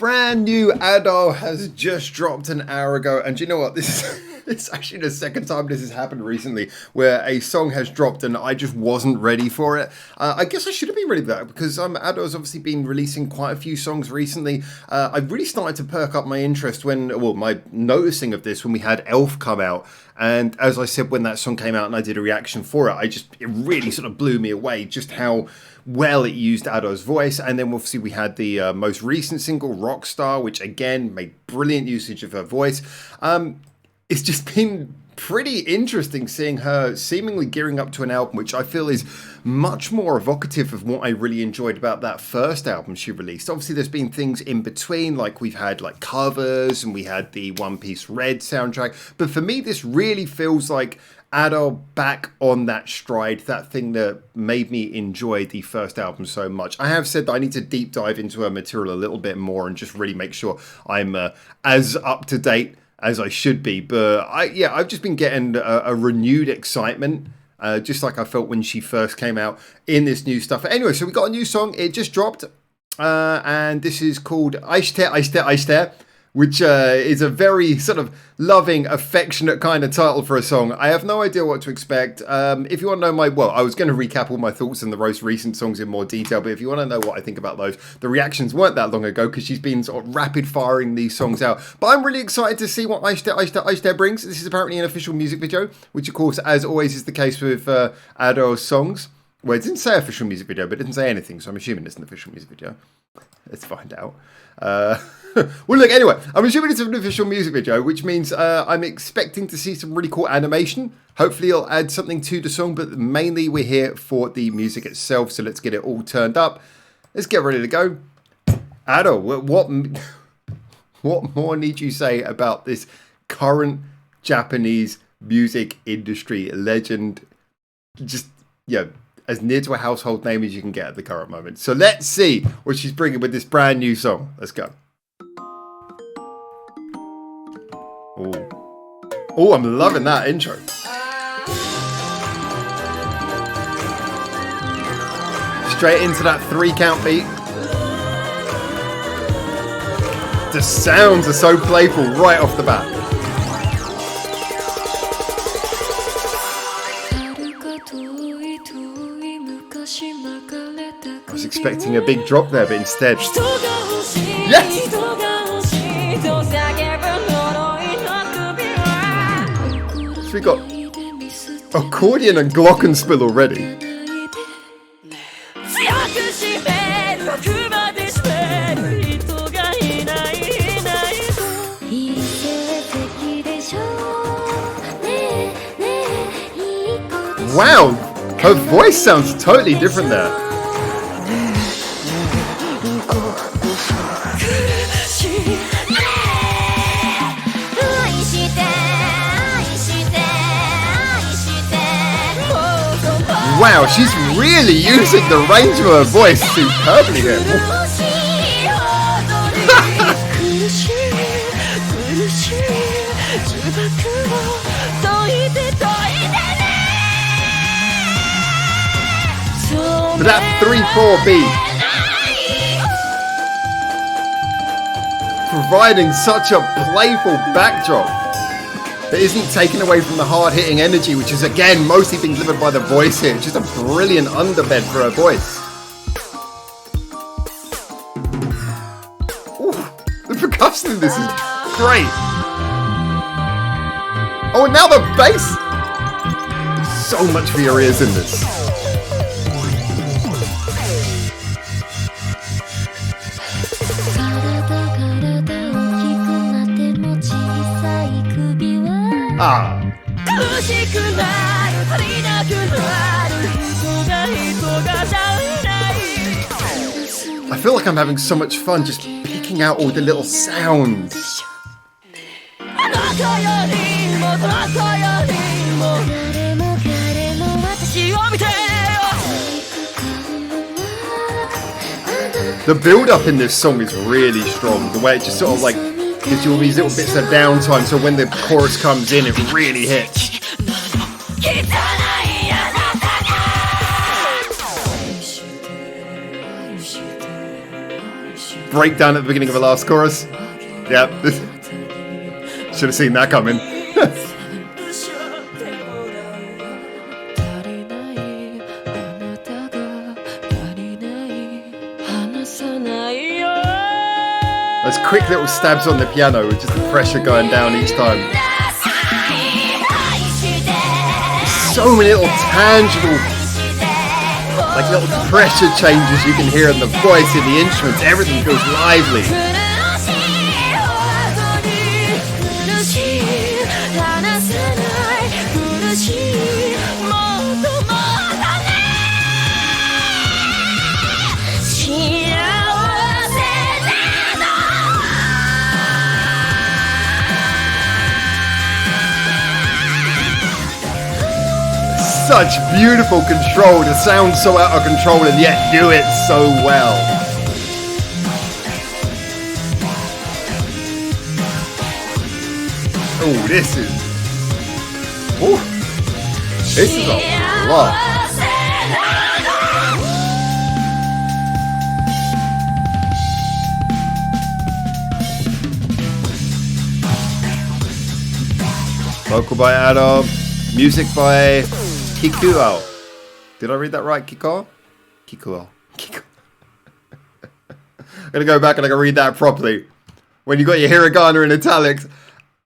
Brand new ASSUN has just dropped an hour ago, and do you know what? It's actually the second time this has happened recently where a song has dropped and I just wasn't ready for it. I guess I should have been ready for that because ASSUN has obviously been releasing quite a few songs recently. I've really started to perk up my interest my noticing of this when we had Elf come out. And as I said, when that song came out and I did a reaction for it, it really sort of blew me away just how well it used ASSUN's voice. And then obviously we had the most recent single, Rockstar, which again made brilliant usage of her voice. It's just been pretty interesting seeing her seemingly gearing up to an album which I feel is much more evocative of what I really enjoyed about that first album she released. Obviously there's been things in between, like we've had like covers and we had the One Piece Red soundtrack, but for me this really feels like ASSUN back on that stride, that thing that made me enjoy the first album so much. I have said that I need to deep dive into her material a little bit more and just really make sure I'm as up to date as I should be, but I've just been getting a renewed excitement, just like I felt when she first came out in this new stuff. Anyway, so we got a new song, it just dropped, and this is called Aishite, Aishite, Aishite, which is a very sort of loving, affectionate kind of title for a song. I have no idea what to expect. If you want to know I was going to recap all my thoughts on the most recent songs in more detail, but if you want to know what I think about those, the reactions weren't that long ago because she's been sort of rapid firing these songs out. But I'm really excited to see what Aishite, Aishite, Aishite brings. This is apparently an official music video, which of course, as always is the case with ASSUN's songs. Well, it didn't say official music video, but it didn't say anything, so I'm assuming it's an official music video. Let's find out. Well, look, anyway, I'm assuming it's an official music video, which means I'm expecting to see some really cool animation. Hopefully it'll add something to the song, but mainly we're here for the music itself, so let's get it all turned up. Let's get ready to go. ASSUN, what more need you say about this current Japanese music industry legend? Just, as near to a household name as you can get at the current moment. So let's see what she's bringing with this brand new song. Let's go. Oh, I'm loving that intro. Straight into that 3-count beat. The sounds are so playful right off the bat. I was expecting a big drop there, but instead... Yes! So we got accordion and glockenspiel already. Wow, her voice sounds totally different there. Wow, she's really using the range of her voice superbly here. But that 3/4 beat, providing such a playful backdrop that isn't taken away from the hard-hitting energy, which is again mostly being delivered by the voice here. It's just a brilliant underbed for her voice. Ooh, the percussion in this is great. Oh, and now the bass. So much for your ears in this. I feel like I'm having so much fun just picking out all the little sounds. The build-up in this song is really strong. The way it just sort of like gives you all these little bits of downtime, so when the chorus comes in, it really hits. breakdown at the beginning of the last chorus. Yeah, should have seen that coming. Those quick little stabs on the piano with just the pressure going down each time. So many little tangible, like little pressure changes you can hear in the voice, in the instruments. Everything feels lively. Such beautiful control to sound so out of control and yet do it so well. Oh, this is a lot. Vocal by Adam, music by Kikuo. Did I read that right? Kikuo? Kikuo. I'm gonna go back and I can read that properly. When you got your hiragana in italics,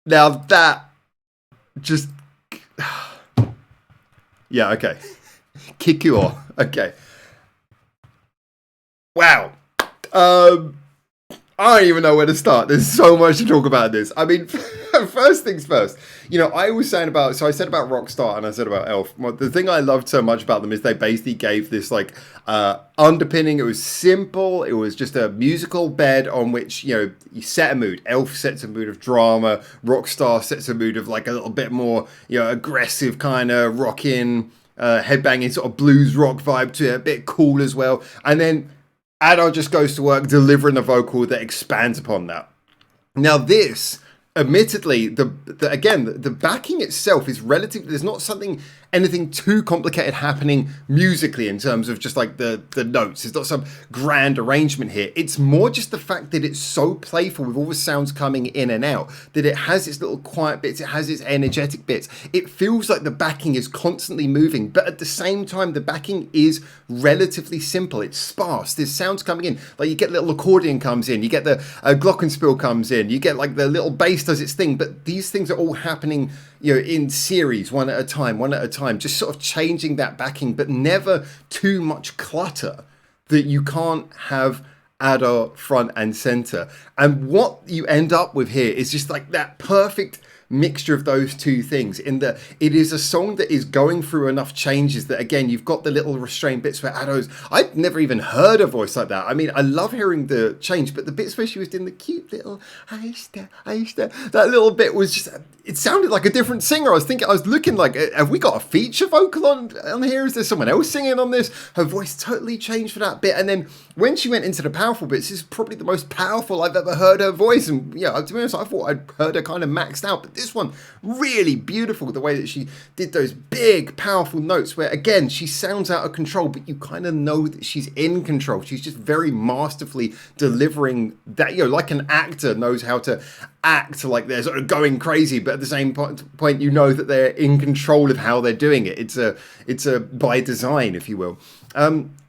now that just yeah, okay. Kikuo. Okay. Wow. I don't even know where to start. There's so much to talk about this. I mean, first things first. You know, I was saying about, so I said about Rockstar and I said about Elf. Well, the thing I loved so much about them is they basically gave this like underpinning. It was simple. It was just a musical bed on which, you know, you set a mood. Elf sets a mood of drama. Rockstar sets a mood of like a little bit more, you know, aggressive kind of rocking, headbanging sort of blues rock vibe to it. A bit cool as well. And then Ado just goes to work delivering a vocal that expands upon that. Now this, admittedly, the backing itself is relative. There's not anything too complicated happening musically in terms of just like the notes. It's not some grand arrangement here. It's more just the fact that it's so playful with all the sounds coming in and out, that it has its little quiet bits, it has its energetic bits. It feels like the backing is constantly moving, but at the same time, the backing is relatively simple. It's sparse. There's sounds coming in. Like you get little accordion comes in, you get the glockenspiel comes in, you get like the little bass does its thing, but these things are all happening, you know, in series, one at a time, just sort of changing that backing, but never too much clutter that you can't have Ado front and center. And what you end up with here is just like that perfect mixture of those two things, in that it is a song that is going through enough changes that, again, you've got the little restrained bits where Ado's, I've never even heard a voice like that. I mean, I love hearing the change, but the bits where she was doing the cute little Aiste, that little bit was just, it sounded like a different singer. I was looking like, have we got a feature vocal on here? Is there someone else singing on this? Her voice totally changed for that bit. And then when she went into the powerful bits, this is probably the most powerful I've ever heard her voice. And yeah, to be honest, I thought I'd heard her kind of maxed out, but this one, really beautiful, the way that she did those big, powerful notes where, again, she sounds out of control, but you kind of know that she's in control. She's just very masterfully delivering that, you know, like an actor knows how to act like they're sort of going crazy, but at the same point, you know that they're in control of how they're doing it. It's a by design, if you will.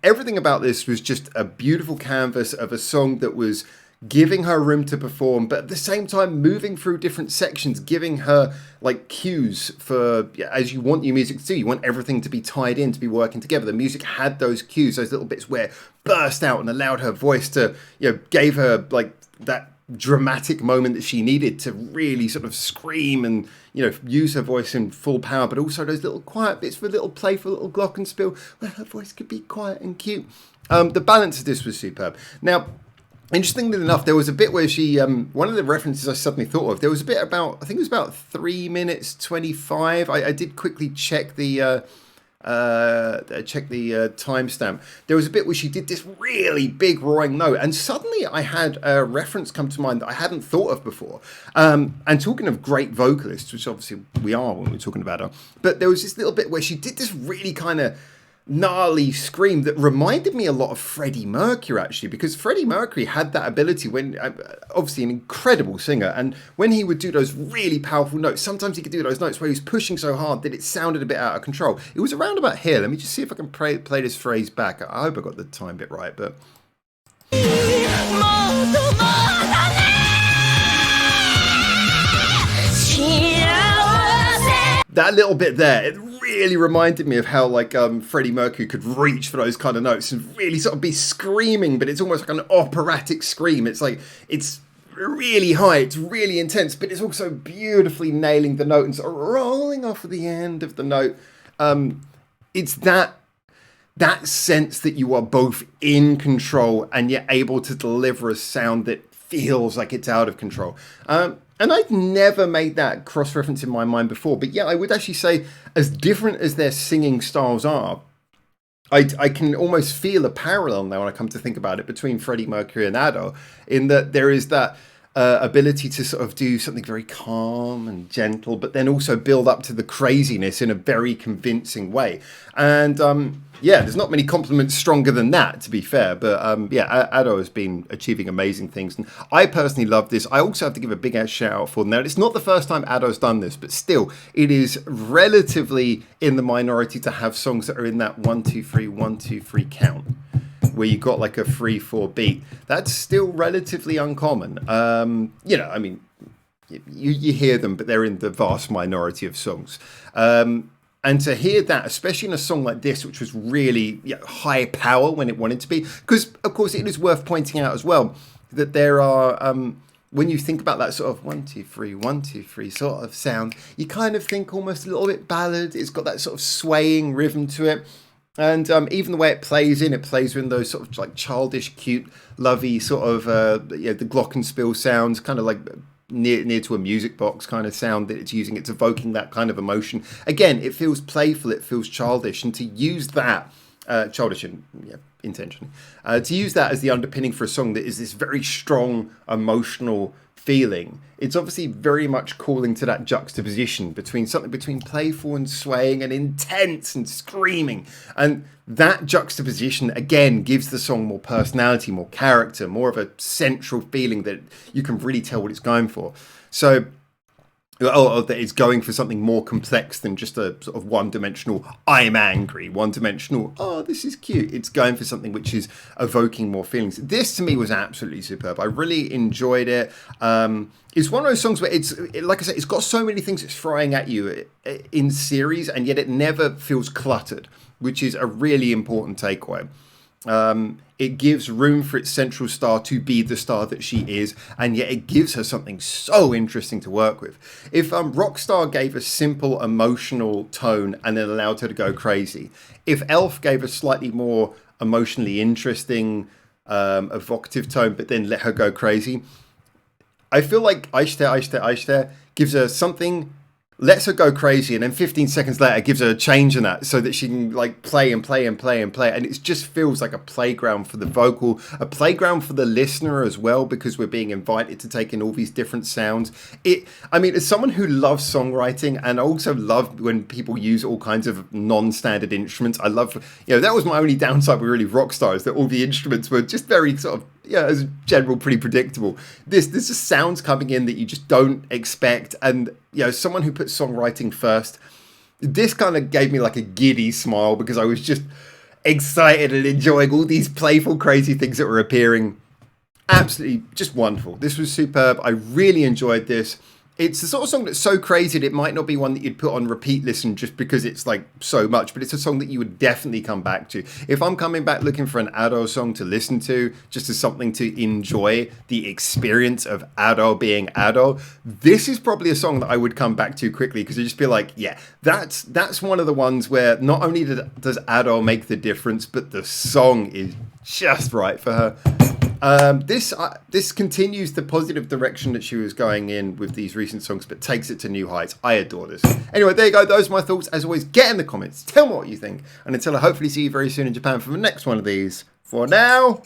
Everything about this was just a beautiful canvas of a song that was giving her room to perform, but at the same time moving through different sections, giving her like cues for, as you want your music to do. You want everything to be tied in, to be working together. The music had those cues, those little bits where it burst out and allowed her voice to, you know, gave her like that dramatic moment that she needed to really sort of scream and, you know, use her voice in full power, but also those little quiet bits for a little playful little glockenspiel where her voice could be quiet and cute. The balance of this was superb. Now, interestingly enough, there was a bit where she, one of the references I suddenly thought of, there was a bit about, I think it was about 3 minutes 25. I did quickly check the timestamp. There was a bit where she did this really big roaring note, and suddenly I had a reference come to mind that I hadn't thought of before. And talking of great vocalists, which obviously we are when we're talking about her, but there was this little bit where she did this really kind of gnarly scream that reminded me a lot of Freddie Mercury, actually, because Freddie Mercury had that ability when, obviously an incredible singer, and when he would do those really powerful notes, sometimes he could do those notes where he was pushing so hard that it sounded a bit out of control. It was around about here. Let me just see if I can play this phrase back. I hope I got the time bit right, but... That little bit there, it really reminded me of how like Freddie Mercury could reach for those kind of notes and really sort of be screaming, but it's almost like an operatic scream. It's like, it's really high, it's really intense, but it's also beautifully nailing the note and sort of rolling off at the end of the note. It's that sense that you are both in control and you're able to deliver a sound that feels like it's out of control. And I'd never made that cross-reference in my mind before. But yeah, I would actually say, as different as their singing styles are, I can almost feel a parallel now when I come to think about it between Freddie Mercury and Ado, in that there is that ability to sort of do something very calm and gentle, but then also build up to the craziness in a very convincing way. And yeah, there's not many compliments stronger than that, to be fair. But yeah, Ado has been achieving amazing things. And I personally love this. I also have to give a big shout out for now. It's not the first time Ado's done this, but still, it is relatively in the minority to have songs that are in that 1, 2, 3, 1, 2, 3 count, where you got like a 3/4 beat. That's still relatively uncommon. You know, I mean, you hear them, but they're in the vast minority of songs. And to hear that, especially in a song like this, which was really high power when it wanted to be, because of course it is worth pointing out as well that there are, when you think about that sort of 1, 2, 3, 1, 2, 3 sort of sound, you kind of think almost a little bit ballad. It's got that sort of swaying rhythm to it. And even the way it plays in those sort of like childish, cute, lovey sort of, the glockenspiel sounds, kind of like near to a music box kind of sound that it's using. It's evoking that kind of emotion. Again, it feels playful, it feels childish, and to use that, childish and intentionally, to use that as the underpinning for a song that is this very strong emotional feeling, it's obviously very much calling to that juxtaposition between something between playful and swaying and intense and screaming. And that juxtaposition again gives the song more personality, more character, more of a central feeling that you can really tell what it's going for. So that it's going for something more complex than just a sort of one-dimensional I'm angry, one-dimensional oh this is cute. It's going for something which is evoking more feelings. This to me was absolutely superb. I really enjoyed it. It's one of those songs where like I said, it's got so many things it's throwing at you in series, and yet it never feels cluttered, which is a really important takeaway. It gives room for its central star to be the star that she is, and yet it gives her something so interesting to work with. If Rockstar gave a simple emotional tone and then allowed her to go crazy, if Elf gave a slightly more emotionally interesting, evocative tone, but then let her go crazy, I feel like愛して愛して愛して gives her something, lets her go crazy, and then 15 seconds later gives her a change in that so that she can like play and play and play and play. And it just feels like a playground for the vocal, a playground for the listener as well, because we're being invited to take in all these different sounds. I mean, as someone who loves songwriting and also love when people use all kinds of non-standard instruments, I love, that was my only downside with really Rockstar, is that all the instruments were just very sort of, as a general, pretty predictable. There's just sounds coming in that you just don't expect. And, someone who puts songwriting first, this kind of gave me like a giddy smile because I was just excited and enjoying all these playful, crazy things that were appearing. Absolutely just wonderful. This was superb. I really enjoyed this. It's the sort of song that's so crazy that it might not be one that you'd put on repeat listen just because it's like so much, but it's a song that you would definitely come back to. If I'm coming back looking for an Ado song to listen to, just as something to enjoy the experience of Ado being Ado, this is probably a song that I would come back to quickly, because I just feel like, that's one of the ones where not only does Ado make the difference, but the song is just right for her. This continues the positive direction that she was going in with these recent songs, but takes it to new heights. I adore this. Anyway, there you go. Those are my thoughts. As always, get in the comments. Tell me what you think. And until I hopefully see you very soon in Japan for the next one of these. For now...